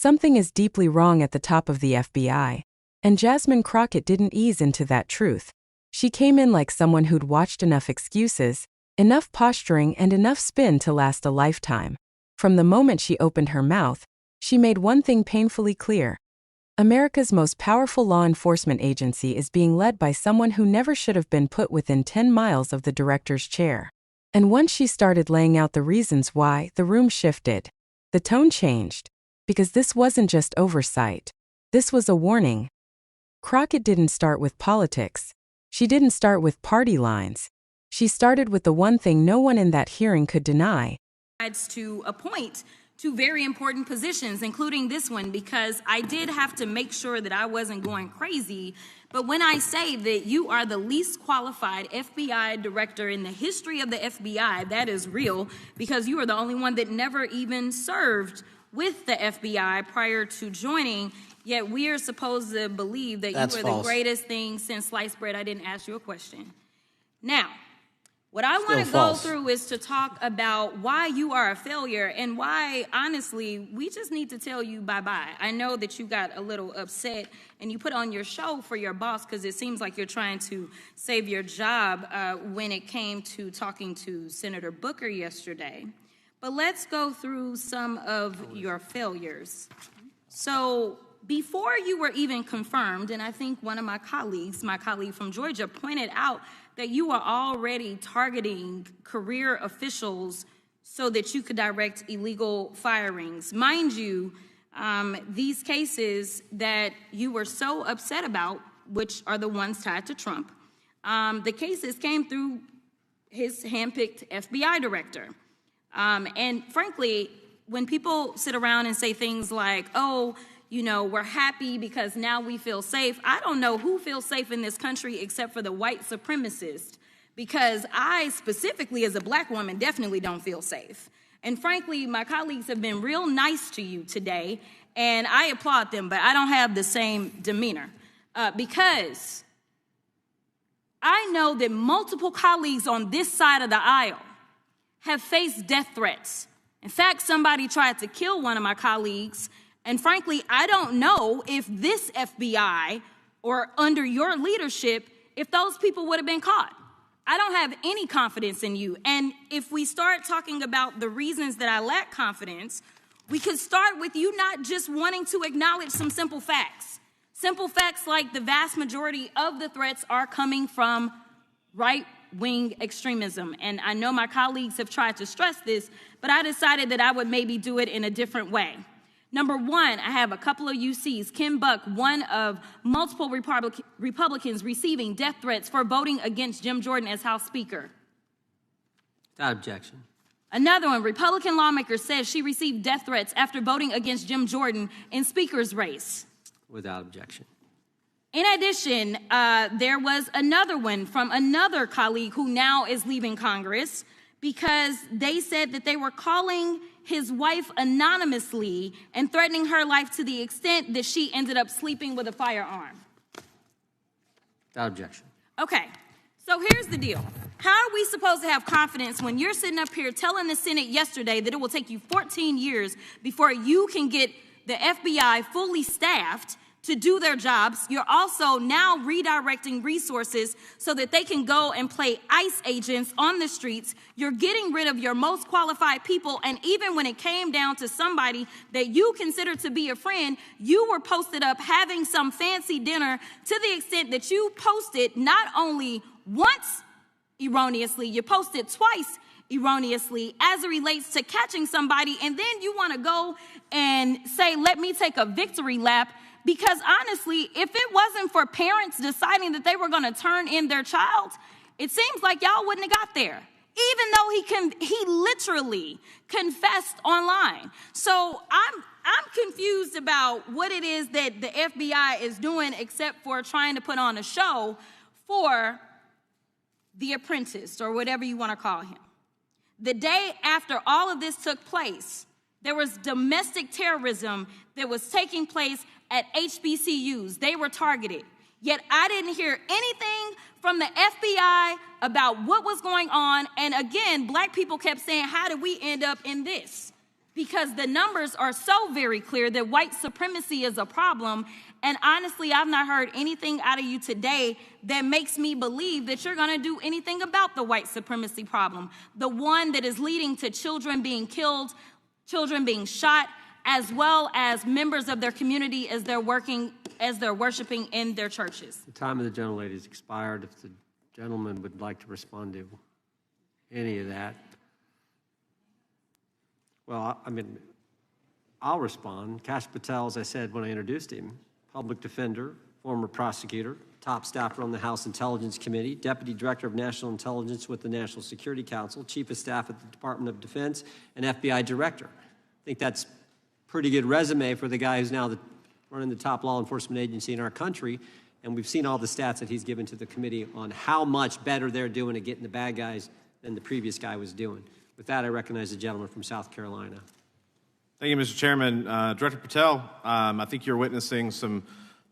Something is deeply wrong at the top of the FBI. And Jasmine Crockett didn't ease into that truth. She came in like someone who'd watched enough excuses, enough posturing, and enough spin to last a lifetime. From the moment she opened her mouth, she made one thing painfully clear. America's most powerful law enforcement agency is being led by someone who never should have been put within 10 miles of the director's chair. And once she started laying out the reasons why, the room shifted. The tone changed. Because this wasn't just oversight. This was a warning. Crockett didn't start with politics. She didn't start with party lines. She started with the one thing no one in that hearing could deny. To appoint to very important positions, including this one, because I did have to make sure that I wasn't going crazy. But when I say that you are the least qualified FBI director in the history of the FBI, that is real, because you are the only one that never even served with the FBI prior to joining, yet we are supposed to believe that you are the greatest thing since sliced bread. I didn't ask you a question. Now, what I want to go through is to talk about why you are a failure and why, honestly, we just need to tell you bye-bye. I know that you got a little upset and you put on your show for your boss because it seems like you're trying to save your job when it came to talking to Senator Booker yesterday. But let's go through some of your failures. So before you were even confirmed, and I think one of my colleague from Georgia, pointed out that you were already targeting career officials so that you could direct illegal firings. Mind you, these cases that you were so upset about, which are the ones tied to Trump, the cases came through his handpicked FBI director. And frankly, when people sit around and say things like, oh, you know, we're happy because now we feel safe, I don't know who feels safe in this country except for the white supremacists, because I specifically as a black woman definitely don't feel safe. And frankly, my colleagues have been real nice to you today, and I applaud them, but I don't have the same demeanor because I know that multiple colleagues on this side of the aisle have faced death threats. In fact, somebody tried to kill one of my colleagues, and frankly, I don't know if this FBI or under your leadership, if those people would have been caught. I don't have any confidence in you. And if we start talking about the reasons that I lack confidence, we could start with you not just wanting to acknowledge some simple facts. Simple facts like the vast majority of the threats are coming from right-wing extremism. And I know my colleagues have tried to stress this, but I decided that I would maybe do it in a different way. Number one, I have a couple of UCs. Kim Buck, one of multiple Republicans receiving death threats for voting against Jim Jordan as House Speaker. Without objection. Another one, Republican lawmaker says she received death threats after voting against Jim Jordan in Speaker's race. Without objection. In addition, there was another one from another colleague who now is leaving Congress because they said that they were calling his wife anonymously and threatening her life to the extent that she ended up sleeping with a firearm. Without objection. Okay, so here's the deal. How are we supposed to have confidence when you're sitting up here telling the Senate yesterday that it will take you 14 years before you can get the FBI fully staffed to do their jobs? You're also now redirecting resources so that they can go and play ICE agents on the streets. You're getting rid of your most qualified people, and even when it came down to somebody that you consider to be a friend, you were posted up having some fancy dinner to the extent that you posted not only once erroneously, you posted twice erroneously as it relates to catching somebody, and then you want to go and say, let me take a victory lap. Because honestly, if it wasn't for parents deciding that they were going to turn in their child, it seems like y'all wouldn't have got there, even though he literally confessed online. So I'm confused about what it is that the FBI is doing except for trying to put on a show for the apprentice or whatever you want to call him. The day after all of this took place, there was domestic terrorism that was taking place at HBCUs. They were targeted. Yet I didn't hear anything from the FBI about what was going on. And again, black people kept saying, how did we end up in this? because the numbers are so very clear that white supremacy is a problem. And honestly, I've not heard anything out of you today that makes me believe that you're going to do anything about the white supremacy problem, the one that is leading to children being killed, children being shot, as well as members of their community as they're worshiping in their churches. The time of the gentlelady has expired. If the gentleman would like to respond to any of that. Well, I'll respond. Kash Patel, as I said when I introduced him, public defender, former prosecutor, top staffer on the House Intelligence Committee, Deputy Director of National Intelligence with the National Security Council, Chief of Staff at the Department of Defense, and FBI Director. I think that's a pretty good resume for the guy who's now running the top law enforcement agency in our country, and we've seen all the stats that he's given to the committee on how much better they're doing at getting the bad guys than the previous guy was doing. With that, I recognize the gentleman from South Carolina. Thank you, Mr. Chairman. Director Patel, I think you're witnessing some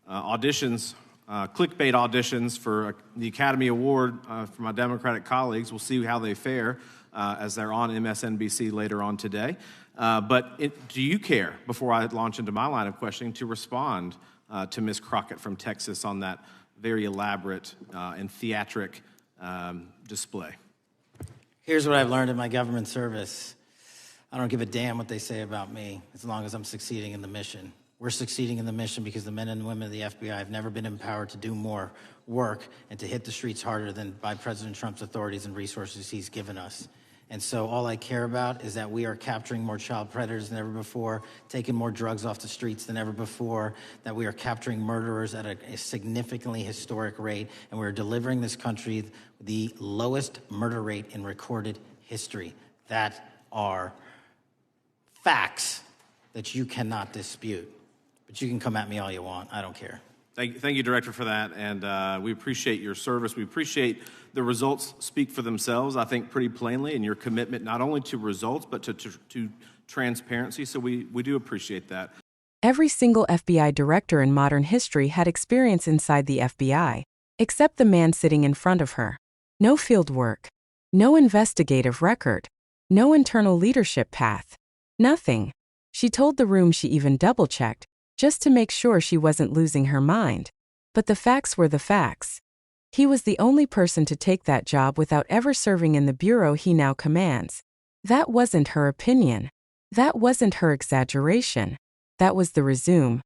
auditions, clickbait auditions for the Academy Award for my Democratic colleagues. We'll see how they fare as they're on MSNBC later on today. But do you care, before I launch into my line of questioning, to respond to Ms. Crockett from Texas on that very elaborate and theatric display? Here's what I've learned in my government service. I don't give a damn what they say about me as long as I'm succeeding in the mission. We're succeeding in the mission because the men and women of the FBI have never been empowered to do more work and to hit the streets harder than by President Trump's authorities and resources he's given us. And so all I care about is that we are capturing more child predators than ever before, taking more drugs off the streets than ever before, that we are capturing murderers at a significantly historic rate, and we're delivering this country the lowest murder rate in recorded history. That are facts that you cannot dispute. But you can come at me all you want. I don't care. Thank you, Director, for that. And we appreciate your service. We appreciate the results speak for themselves, I think, pretty plainly, and your commitment not only to results, but to transparency. So we do appreciate that. Every single FBI director in modern history had experience inside the FBI, except the man sitting in front of her. No field work, no investigative record, no internal leadership path, nothing. She told the room she even double-checked, just to make sure she wasn't losing her mind. But the facts were the facts. He was the only person to take that job without ever serving in the bureau he now commands. That wasn't her opinion. That wasn't her exaggeration. That was the resume.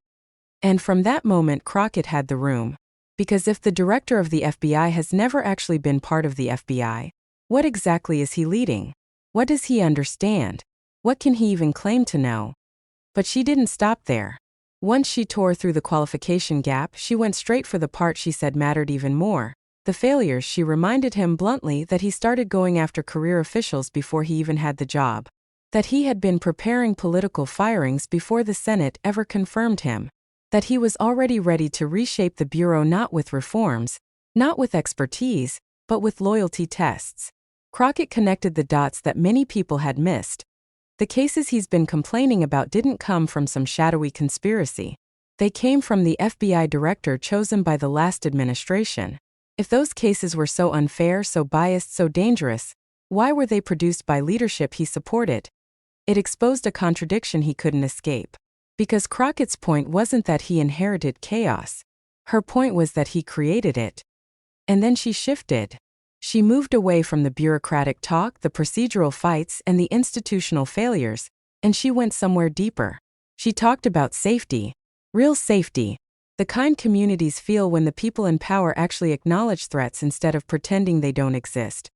And from that moment, Crockett had the room. Because if the director of the FBI has never actually been part of the FBI, what exactly is he leading? What does he understand? What can he even claim to know? But she didn't stop there. Once she tore through the qualification gap, she went straight for the part she said mattered even more. The failures. She reminded him bluntly that he started going after career officials before he even had the job. That he had been preparing political firings before the Senate ever confirmed him. That he was already ready to reshape the Bureau, not with reforms, not with expertise, but with loyalty tests. Crockett connected the dots that many people had missed. The cases he's been complaining about didn't come from some shadowy conspiracy. They came from the FBI director chosen by the last administration. If those cases were so unfair, so biased, so dangerous, why were they produced by leadership he supported? It exposed a contradiction he couldn't escape. Because Crockett's point wasn't that he inherited chaos. Her point was that he created it. And then she shifted. She moved away from the bureaucratic talk, the procedural fights, and the institutional failures, and she went somewhere deeper. She talked about safety. Real safety. The kind communities feel when the people in power actually acknowledge threats instead of pretending they don't exist.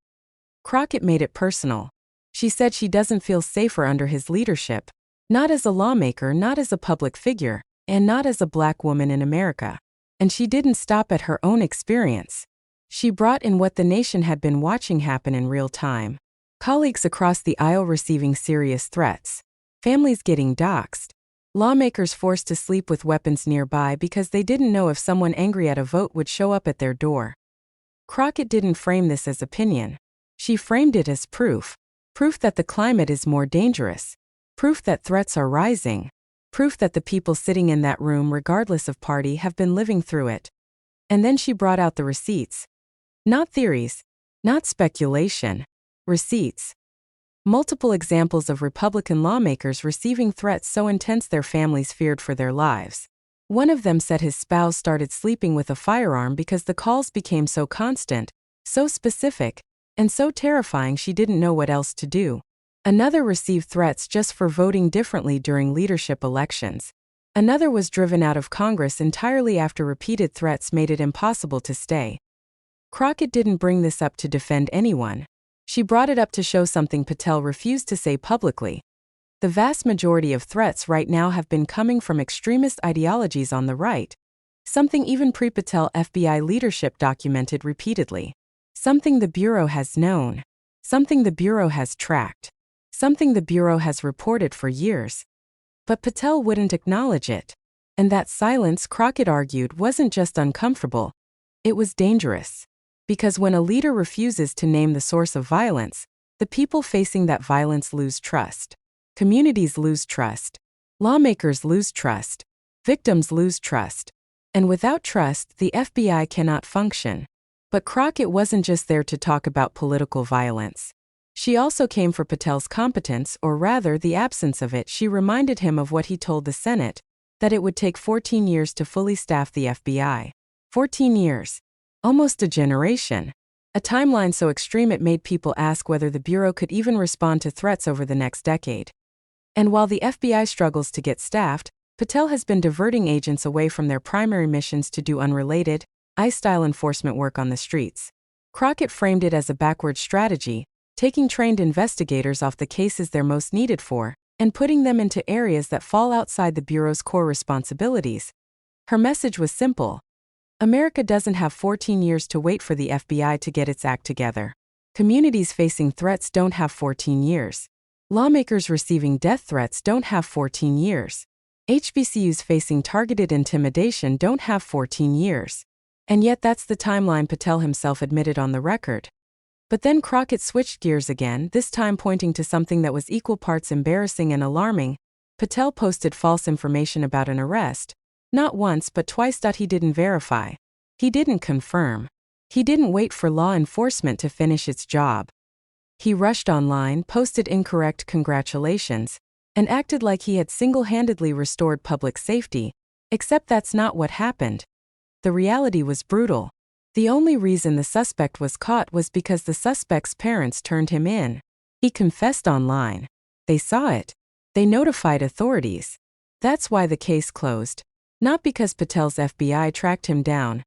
Crockett made it personal. She said she doesn't feel safer under his leadership. Not as a lawmaker, not as a public figure, and not as a black woman in America. And she didn't stop at her own experience. She brought in what the nation had been watching happen in real time. Colleagues across the aisle receiving serious threats. Families getting doxxed. Lawmakers forced to sleep with weapons nearby because they didn't know if someone angry at a vote would show up at their door. Crockett didn't frame this as opinion. She framed it as proof. Proof that the climate is more dangerous. Proof that threats are rising. Proof that the people sitting in that room, regardless of party, have been living through it. And then she brought out the receipts. Not theories. Not speculation. Receipts. Multiple examples of Republican lawmakers receiving threats so intense their families feared for their lives. One of them said his spouse started sleeping with a firearm because the calls became so constant, so specific, and so terrifying she didn't know what else to do. Another received threats just for voting differently during leadership elections. Another was driven out of Congress entirely after repeated threats made it impossible to stay. Crockett didn't bring this up to defend anyone. She brought it up to show something Patel refused to say publicly. The vast majority of threats right now have been coming from extremist ideologies on the right, something even pre-Patel FBI leadership documented repeatedly. Something the Bureau has known. Something the Bureau has tracked. Something the Bureau has reported for years. But Patel wouldn't acknowledge it. And that silence, Crockett argued, wasn't just uncomfortable. It was dangerous. Because when a leader refuses to name the source of violence, the people facing that violence lose trust. Communities lose trust. Lawmakers lose trust. Victims lose trust. And without trust, the FBI cannot function. But Crockett wasn't just there to talk about political violence. She also came for Patel's competence, or rather the absence of it. She reminded him of what he told the Senate, that it would take 14 years to fully staff the FBI. 14 years. Almost a generation. A timeline so extreme it made people ask whether the Bureau could even respond to threats over the next decade. And while the FBI struggles to get staffed, Patel has been diverting agents away from their primary missions to do unrelated, ICE-style enforcement work on the streets. Crockett framed it as a backward strategy, taking trained investigators off the cases they're most needed for, and putting them into areas that fall outside the Bureau's core responsibilities. Her message was simple. America doesn't have 14 years to wait for the FBI to get its act together. Communities facing threats don't have 14 years. Lawmakers receiving death threats don't have 14 years. HBCUs facing targeted intimidation don't have 14 years. And yet that's the timeline Patel himself admitted on the record. But then Crockett switched gears again, this time pointing to something that was equal parts embarrassing and alarming. Patel posted false information about an arrest. Not once but twice. He didn't verify. He didn't confirm. He didn't wait for law enforcement to finish its job. He rushed online, posted incorrect congratulations, and acted like he had single-handedly restored public safety, except that's not what happened. The reality was brutal. The only reason the suspect was caught was because the suspect's parents turned him in. He confessed online. They saw it. They notified authorities. That's why the case closed. Not because Patel's FBI tracked him down.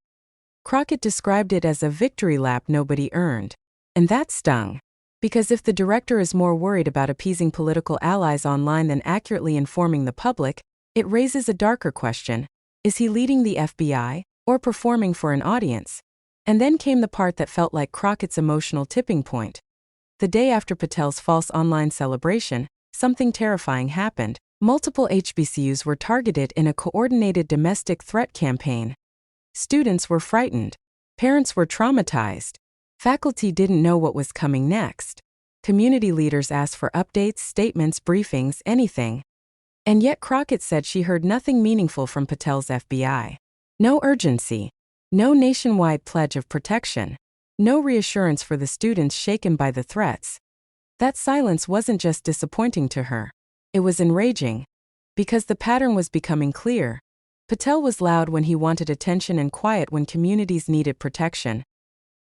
Crockett described it as a victory lap nobody earned. And that stung. Because if the director is more worried about appeasing political allies online than accurately informing the public, it raises a darker question. Is he leading the FBI, or performing for an audience? And then came the part that felt like Crockett's emotional tipping point. The day after Patel's false online celebration, something terrifying happened. Multiple HBCUs were targeted in a coordinated domestic threat campaign. Students were frightened. Parents were traumatized. Faculty didn't know what was coming next. Community leaders asked for updates, statements, briefings, anything. And yet Crockett said she heard nothing meaningful from Patel's FBI. No urgency. No nationwide pledge of protection. No reassurance for the students shaken by the threats. That silence wasn't just disappointing to her. It was enraging. Because the pattern was becoming clear. Patel was loud when he wanted attention and quiet when communities needed protection.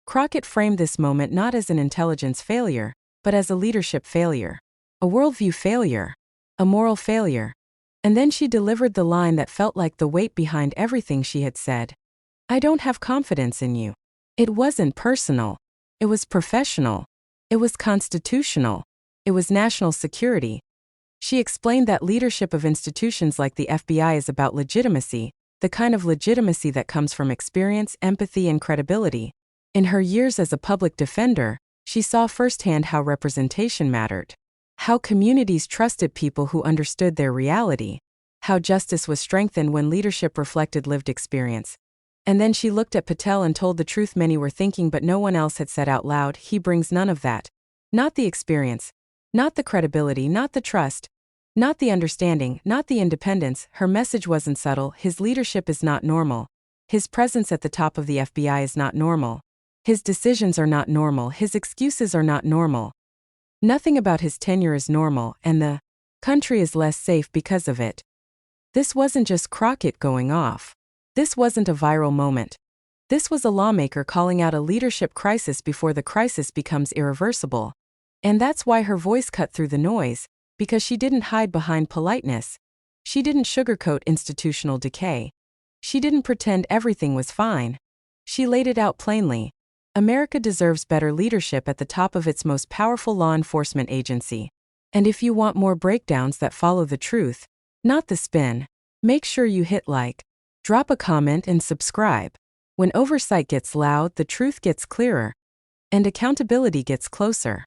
Crockett framed this moment not as an intelligence failure, but as a leadership failure. A worldview failure. A moral failure. And then she delivered the line that felt like the weight behind everything she had said. I don't have confidence in you. It wasn't personal. It was professional. It was constitutional. It was national security. She explained that leadership of institutions like the FBI is about legitimacy, the kind of legitimacy that comes from experience, empathy, and credibility. In her years as a public defender, she saw firsthand how representation mattered. How communities trusted people who understood their reality. How justice was strengthened when leadership reflected lived experience. And then she looked at Patel and told the truth many were thinking but no one else had said out loud. He brings none of that. Not the experience. Not the credibility, not the trust, not the understanding, not the independence. Her message wasn't subtle. His leadership is not normal. His presence at the top of the FBI is not normal. His decisions are not normal. His excuses are not normal. Nothing about his tenure is normal, and the country is less safe because of it. This wasn't just Crockett going off. This wasn't a viral moment. This was a lawmaker calling out a leadership crisis before the crisis becomes irreversible. And that's why her voice cut through the noise, because she didn't hide behind politeness. She didn't sugarcoat institutional decay. She didn't pretend everything was fine. She laid it out plainly. America deserves better leadership at the top of its most powerful law enforcement agency. And if you want more breakdowns that follow the truth, not the spin, make sure you hit like, drop a comment and subscribe. When oversight gets loud, the truth gets clearer, and accountability gets closer.